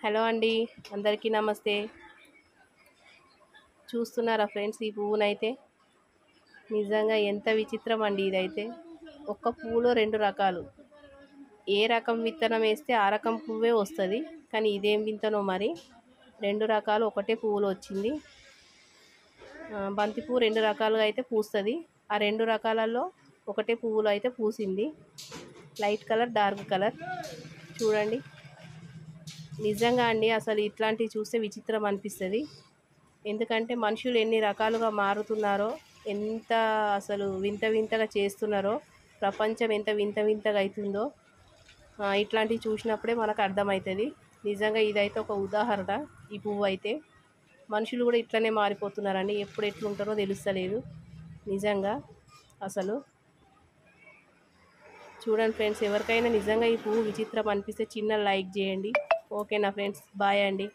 Hello అండి. అందరికీ నమస్తే. చూస్తున్నారా ఫ్రెండ్స్ ఈ పువ్వునైతే? నిజంగా ఎంత విచిత్రం అండి ఇదైతే. ఒక్క పువ్వులో 2 రకాలు. ఏ రకం విత్తనం వేస్తే ఆ రకం పువ్వే వస్తది. కానీ ఇదేం విత్తనో మరి 2 రకాలు ఒకటే పువ్వులో వచ్చింది. బంతి పువ్వు 2 రకాలుగా అయితే పూస్తది. ఆ 2 రకాలలో ఒకటే పువ్వులో అయితే పూసింది. Light colour, dark colour. చూడండి. నిజంగా అండి అసలు ఇట్లాంటివి చూస్తే విచిత్రం అనిపిస్తది. ఎందుకంటే మనుషులు ఎన్ని రకాలుగా మారుతున్నారో, ఎంత అసలు వింత వింతగా చేస్తున్నారో, ప్రపంచం ఎంత వింత వింతగా అవుతుందో ఇట్లాంటివి చూసినప్పుడే మనకు అర్థమవుతుంది. నిజంగా ఇదైతే ఒక ఉదాహరణ. ఈ పువ్వు అయితే మనుషులు కూడా ఇట్లనే మారిపోతున్నారండి. ఎప్పుడు ఎట్లుంటారో తెలుస్తలేదు నిజంగా. అసలు చూడండి ఫ్రెండ్స్, ఎవరికైనా నిజంగా ఈ పువ్వు విచిత్రం అనిపిస్తే చిన్న లైక్ చేయండి. ఓకేనా ఫ్రెండ్స్, బాయ్ అండి.